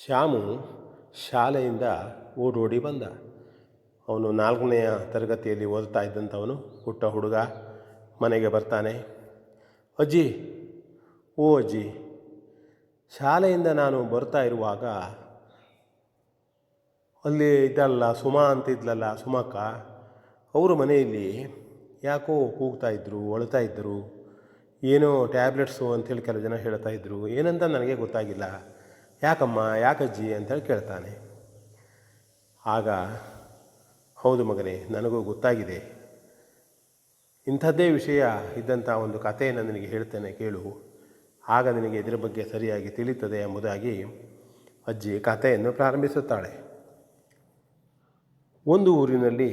ಶ್ಯಾಮು ಶಾಲೆಯಿಂದ ಓಡೋಡಿ ಬಂದ. ಅವನು 4ನೆಯ ತರಗತಿಯಲ್ಲಿ ಓದ್ತಾ ಇದ್ದಂಥವನು, ಪುಟ್ಟ ಹುಡುಗ. ಮನೆಗೆ ಬರ್ತಾನೆ. ಅಜ್ಜಿ, ಓ ಅಜ್ಜಿ, ಶಾಲೆಯಿಂದ ನಾನು ಬರ್ತಾ ಇರುವಾಗ ಅಲ್ಲಿ ಇದ್ದಲ್ಲ ಸುಮಾ ಅಂತಿದ್ಲಲ್ಲ, ಸುಮಕ್ಕ, ಅವರು ಮನೆಯಲ್ಲಿ ಯಾಕೋ ಕೂಗ್ತಾಯಿದ್ರು, ಅಳ್ತಾ ಇದ್ದರು. ಏನೋ ಟ್ಯಾಬ್ಲೆಟ್ಸು ಅಂಥೇಳಿ ಕೆಲವು ಜನ ಹೇಳ್ತಾಯಿದ್ರು. ಏನಂತ ನನಗೆ ಗೊತ್ತಾಗಿಲ್ಲ. ಯಾಕಮ್ಮ, ಯಾಕಜ್ಜಿ ಅಂಥೇಳಿ ಕೇಳ್ತಾನೆ. ಆಗ, ಹೌದು ಮಗನೇ, ನನಗೂ ಗೊತ್ತಾಗಿದೆ. ಇಂಥದ್ದೇ ವಿಷಯ ಇದ್ದಂಥ ಒಂದು ಕಥೆಯನ್ನು ನಿನಗೆ ಹೇಳ್ತೇನೆ, ಕೇಳು. ಆಗ ನಿನಗೆ ಇದರ ಬಗ್ಗೆ ಸರಿಯಾಗಿ ತಿಳಿಯುತ್ತದೆ ಎಂಬುದಾಗಿ ಅಜ್ಜಿ ಕಥೆಯನ್ನು ಪ್ರಾರಂಭಿಸುತ್ತಾಳೆ. ಒಂದು ಊರಿನಲ್ಲಿ,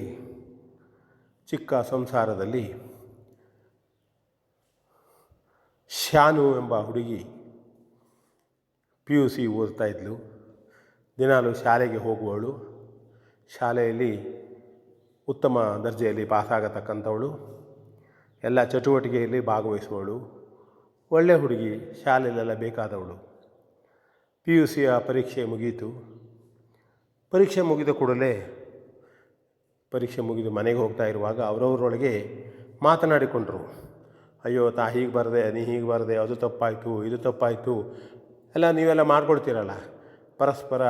ಚಿಕ್ಕ ಸಂಸಾರದಲ್ಲಿ, ಶಾನು ಎಂಬ ಹುಡುಗಿ PUC ಓದ್ತಾ ಇದ್ಲು. ದಿನಾಲು ಶಾಲೆಗೆ ಹೋಗುವವಳು, ಶಾಲೆಯಲ್ಲಿ ಉತ್ತಮ ದರ್ಜೆಯಲ್ಲಿ ಪಾಸಾಗತಕ್ಕಂಥವಳು, ಎಲ್ಲ ಚಟುವಟಿಕೆಯಲ್ಲಿ ಭಾಗವಹಿಸುವವಳು, ಒಳ್ಳೆಯ ಹುಡುಗಿ, ಶಾಲೆಯಲ್ಲೆಲ್ಲ ಬೇಕಾದವಳು. PUCಯ ಪರೀಕ್ಷೆ ಮುಗೀತು. ಪರೀಕ್ಷೆ ಮುಗಿದ ಕೂಡಲೇ, ಪರೀಕ್ಷೆ ಮುಗಿದು ಮನೆಗೆ ಹೋಗ್ತಾ ಇರುವಾಗ ಅವರವರೊಳಗೆ ಮಾತನಾಡಿಕೊಂಡ್ರು. ಅಯ್ಯೋ ಹೀಗೆ ಬರದೆ, ನೀ ಹೀಗೆ ಬರದೆ, ಅದು ತಪ್ಪಾಯಿತು, ಇದು ತಪ್ಪಾಯಿತು, ಎಲ್ಲ ನೀವೆಲ್ಲ ಮಾಡ್ಕೊಳ್ತೀರಲ್ಲ, ಪರಸ್ಪರ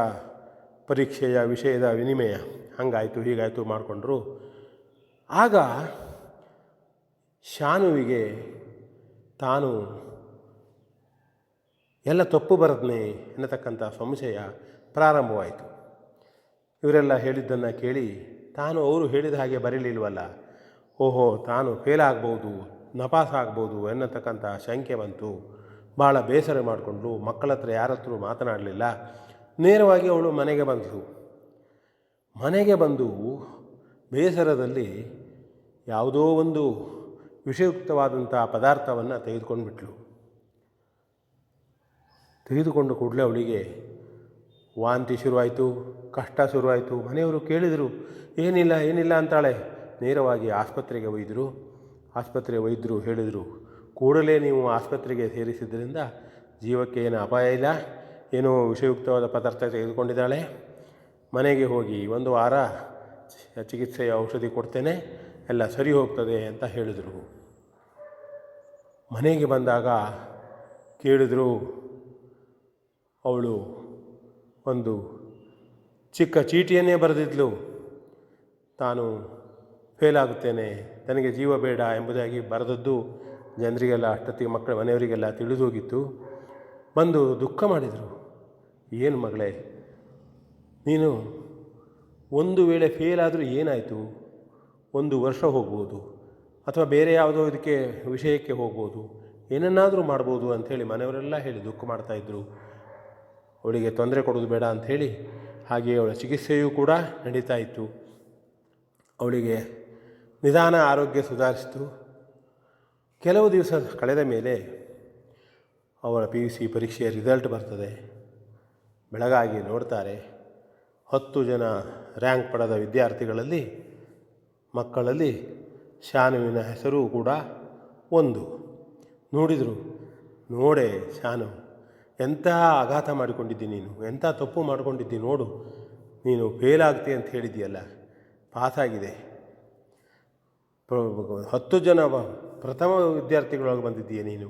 ಪರೀಕ್ಷೆಯ ವಿಷಯದ ವಿನಿಮಯ, ಹಂಗಾಯಿತು ಹೀಗಾಯಿತು ಮಾಡಿಕೊಂಡ್ರು. ಆಗ ಶಾನುವಿಗೆ ತಾನು ಎಲ್ಲ ತಪ್ಪು ಬರದ್ನೇ ಎನ್ನತಕ್ಕಂಥ ಸಂಶಯ ಪ್ರಾರಂಭವಾಯಿತು. ಇವರೆಲ್ಲ ಹೇಳಿದ್ದನ್ನು ಕೇಳಿ ತಾನು ಅವರು ಹೇಳಿದ ಹಾಗೆ ಬರೀಲಿಲ್ವಲ್ಲ, ಓಹೋ, ತಾನು ಫೇಲ್ ಆಗ್ಬೋದು, ನಪಾಸ್ ಆಗ್ಬೋದು ಎನ್ನತಕ್ಕಂಥ ಶಂಕೆ ಬಂತು. ಭಾಳ ಬೇಸರ ಮಾಡಿಕೊಂಡು ಮಕ್ಕಳ ಹತ್ರ ಯಾರ ಹತ್ರ ಮಾತನಾಡಲಿಲ್ಲ. ನೇರವಾಗಿ ಅವಳು ಮನೆಗೆ ಬಂದಳು. ಮನೆಗೆ ಬಂದು ಬೇಸರದಲ್ಲಿ ಯಾವುದೋ ಒಂದು ವಿಷಯುಕ್ತವಾದಂಥ ಪದಾರ್ಥವನ್ನು ತೆಗೆದುಕೊಂಡ್ಬಿಟ್ಲು. ತೆಗೆದುಕೊಂಡು ಕೂಡಲೇ ಅವಳಿಗೆ ವಾಂತಿ ಶುರುವಾಯಿತು, ಕಷ್ಟ ಶುರುವಾಯಿತು. ಮನೆಯವರು ಕೇಳಿದರು, ಏನಿಲ್ಲ ಅಂತಾಳೆ. ನೇರವಾಗಿ ಆಸ್ಪತ್ರೆಗೆ ಒಯ್ದರು. ಆಸ್ಪತ್ರೆ ವೈದ್ಯರು ಹೇಳಿದರು, ಕೂಡಲೇ ನೀವು ಆಸ್ಪತ್ರೆಗೆ ಸೇರಿಸಿದ್ರಿಂದ ಜೀವಕ್ಕೆ ಏನು ಅಪಾಯ ಇಲ್ಲ, ಏನೋ ವಿಷಯುಕ್ತವಾದ ಪದಾರ್ಥ ತೆಗೆದುಕೊಂಡಿದ್ದಾಳೆ, ಮನೆಗೆ ಹೋಗಿ 1 ವಾರ ಚಿಕಿತ್ಸೆಯ ಔಷಧಿ ಕೊಡ್ತೇನೆ, ಎಲ್ಲ ಸರಿ ಹೋಗ್ತದೆ ಅಂತ ಹೇಳಿದರು. ಮನೆಗೆ ಬಂದಾಗ ಕೇಳಿದ್ರು, ಅವಳು ಒಂದು ಚಿಕ್ಕ ಚೀಟಿಯನ್ನೇ ಬರೆದಿದ್ಲು. ತಾನು ಫೇಲ್ ಆಗುತ್ತೇನೆ, ತನಗೆ ಜೀವ ಬೇಡ ಎಂಬುದಾಗಿ ಬರೆದದ್ದು ಜನರಿಗೆಲ್ಲ, ಅಷ್ಟೊತ್ತಿಗೆ ಮಕ್ಕಳ ಮನೆಯವರಿಗೆಲ್ಲ ತಿಳಿದೋಗಿತ್ತು. ಬಂದು ದುಃಖ ಮಾಡಿದರು. ಏನು ಮಗಳೇ, ನೀನು ಒಂದು ವೇಳೆ ಫೇಲ್ ಆದರೂ ಏನಾಯಿತು, 1 ವರ್ಷ ಹೋಗ್ಬೋದು, ಅಥವಾ ಬೇರೆ ಯಾವುದೋ ಇದಕ್ಕೆ ವಿಷಯಕ್ಕೆ ಹೋಗ್ಬೋದು, ಏನನ್ನಾದರೂ ಮಾಡ್ಬೋದು ಅಂಥೇಳಿ ಮನೆಯವರೆಲ್ಲ ಹೇಳಿ ದುಃಖ ಮಾಡ್ತಾಯಿದ್ರು. ಅವಳಿಗೆ ತೊಂದರೆ ಕೊಡೋದು ಬೇಡ ಅಂಥೇಳಿ. ಹಾಗೆಯೇ ಅವಳ ಚಿಕಿತ್ಸೆಯೂ ಕೂಡ ನಡೀತಾ ಇತ್ತು. ಅವಳಿಗೆ ನಿಧಾನ ಆರೋಗ್ಯ ಸುಧಾರಿಸಿತು. ಕೆಲವು ದಿವಸ ಕಳೆದ ಮೇಲೆ ಅವಳ PUC ಪರೀಕ್ಷೆಯ ರಿಸಲ್ಟ್ ಬರ್ತದೆ. ಬೆಳಗಾಗಿ ನೋಡ್ತಾರೆ, 10 ಜನ ರ್ಯಾಂಕ್ ಪಡೆದ ವಿದ್ಯಾರ್ಥಿಗಳಲ್ಲಿ, ಮಕ್ಕಳಲ್ಲಿ ಶಾನುವಿನ ಹೆಸರು ಕೂಡ ಒಂದು. ನೋಡಿದರು, ನೋಡೆ ಶಾನು, ಎಂಥ ಆಘಾತ ಮಾಡಿಕೊಂಡಿದ್ದಿ ನೀನು, ಎಂಥ ತಪ್ಪು ಮಾಡಿಕೊಂಡಿದ್ದಿ ನೋಡು, ನೀನು ಫೇಲ್ ಆಗ್ತಿ ಅಂತ ಹೇಳಿದ್ದೀಯಲ್ಲ, ಪಾಸಾಗಿದೆ. 10 ಜನ ಪ್ರಥಮ ವಿದ್ಯಾರ್ಥಿಗಳೊಳಗೆ ಬಂದಿದ್ದೀಯ ನೀನು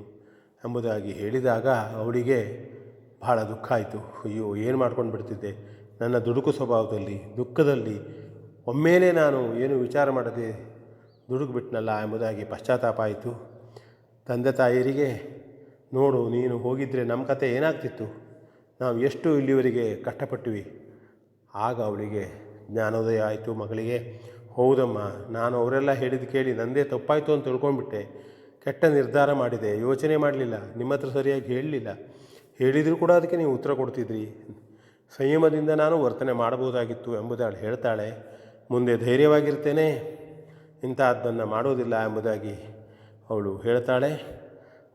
ಎಂಬುದಾಗಿ ಹೇಳಿದಾಗ ಅವಳಿಗೆ ಭಾಳ ದುಃಖ ಆಯಿತು. ಅಯ್ಯೋ, ಏನು ಮಾಡ್ಕೊಂಡು ಬಿಡ್ತಿದ್ದೆ, ನನ್ನ ದುಡುಕು ಸ್ವಭಾವದಲ್ಲಿ, ದುಃಖದಲ್ಲಿ ಒಮ್ಮೆಲೇ ನಾನು ಏನು ವಿಚಾರ ಮಾಡದೆ ದುಡುಕ್ಬಿಟ್ನಲ್ಲ ಎಂಬುದಾಗಿ ಪಶ್ಚಾತ್ತಾಪ ಆಯಿತು. ತಂದೆ ತಾಯಿಯರಿಗೆ, ನೋಡು, ನೀನು ಹೋಗಿದ್ದರೆ ನಮ್ಮ ಕತೆ ಏನಾಗ್ತಿತ್ತು, ನಾವು ಎಷ್ಟು ಇಲ್ಲಿವರೆಗೆ ಕಷ್ಟಪಟ್ಟಿವಿ. ಆಗ ಅವಳಿಗೆ ಜ್ಞಾನೋದಯ ಆಯಿತು ಮಗಳಿಗೆ. ಹೌದಮ್ಮ, ನಾನು ಅವರೆಲ್ಲ ಹೇಳಿದ್ದು ಕೇಳಿ ನನ್ನದೇ ತಪ್ಪಾಯಿತು ಅಂತ ತಿಳ್ಕೊಂಡ್ಬಿಟ್ಟೆ, ಕೆಟ್ಟ ನಿರ್ಧಾರ ಮಾಡಿದೆ, ಯೋಚನೆ ಮಾಡಲಿಲ್ಲ, ನಿಮ್ಮ ಹತ್ರ ಸರಿಯಾಗಿ ಹೇಳಲಿಲ್ಲ, ಹೇಳಿದರೂ ಕೂಡ ಅದಕ್ಕೆ ನೀವು ಉತ್ತರ ಕೊಡ್ತಿದ್ರಿ, ಸಂಯಮದಿಂದ ನಾನು ವರ್ತನೆ ಮಾಡಬಹುದಾಗಿತ್ತು ಎಂಬುದಾಗಿ ಹೇಳ್ತಾಳೆ. ಮುಂದೆ ಧೈರ್ಯವಾಗಿರ್ತೇನೆ, ಇಂಥದ್ದನ್ನು ಮಾಡೋದಿಲ್ಲ ಎಂಬುದಾಗಿ ಅವಳು ಹೇಳ್ತಾಳೆ.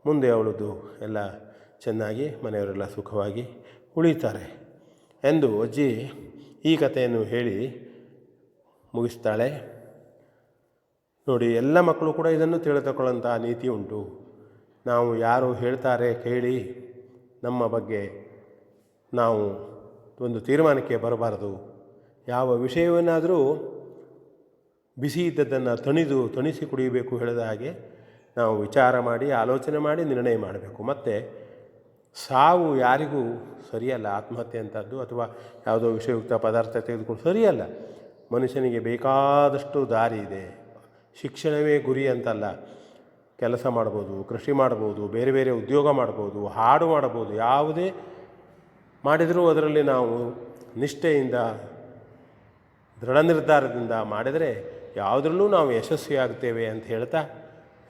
ಮುಂದೆ ಅವಳದು ಎಲ್ಲ ಚೆನ್ನಾಗಿ ಮನೆಯವರೆಲ್ಲ ಸುಖವಾಗಿ ಉಳಿತಾರೆ ಎಂದು ಅಜ್ಜಿ ಈ ಕಥೆಯನ್ನು ಹೇಳಿ ಮುಗಿಸ್ತಾಳೆ. ನೋಡಿ, ಎಲ್ಲ ಮಕ್ಕಳು ಕೂಡ ಇದನ್ನು ತಿಳಿದುಕೊಳ್ಳುವಂಥ ನೀತಿ ಉಂಟು. ನಾವು ಯಾರು ಹೇಳ್ತಾರೆ ಕೇಳಿ ನಮ್ಮ ಬಗ್ಗೆ ನಾವು ಒಂದು ತೀರ್ಮಾನಕ್ಕೆ ಬರಬಾರದು. ಯಾವ ವಿಷಯವನ್ನಾದರೂ ಬಿಸಿ ಇದ್ದದ್ದನ್ನು ತಣಿಸಿ ಕುಡಿಯಬೇಕು ಹೇಳಿದ ಹಾಗೆ ನಾವು ವಿಚಾರ ಮಾಡಿ ಆಲೋಚನೆ ಮಾಡಿ ನಿರ್ಣಯ ಮಾಡಬೇಕು. ಮತ್ತು ಸಾವು ಯಾರಿಗೂ ಸರಿಯಲ್ಲ. ಆತ್ಮಹತ್ಯೆ ಅಂಥದ್ದು ಅಥವಾ ಯಾವುದೋ ವಿಷಯುಕ್ತ ಪದಾರ್ಥ ತೆಗೆದುಕೊಂಡು ಸರಿಯಲ್ಲ. ಮನುಷ್ಯನಿಗೆ ಬೇಕಾದಷ್ಟು ದಾರಿ ಇದೆ. ಶಿಕ್ಷಣವೇ ಗುರಿ ಅಂತಲ್ಲ. ಕೆಲಸ ಮಾಡ್ಬೋದು, ಕೃಷಿ ಮಾಡ್ಬೋದು, ಬೇರೆ ಬೇರೆ ಉದ್ಯೋಗ ಮಾಡ್ಬೋದು, ಹಾಡು ಮಾಡ್ಬೋದು. ಯಾವುದೇ ಮಾಡಿದರೂ ಅದರಲ್ಲಿ ನಾವು ನಿಷ್ಠೆಯಿಂದ ದೃಢ ನಿರ್ಧಾರದಿಂದ ಮಾಡಿದರೆ ಯಾವುದರಲ್ಲೂ ನಾವು ಯಶಸ್ವಿಯಾಗ್ತೇವೆ ಅಂತ ಹೇಳ್ತಾ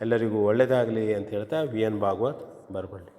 ಎಲ್ಲರಿಗೂ ಒಳ್ಳೆಯದಾಗಲಿ ಅಂತ ಹೇಳ್ತಾ ವಿ ಎನ್ ಭಾಗವತ್ ಬರಬಳ್ಳಿ.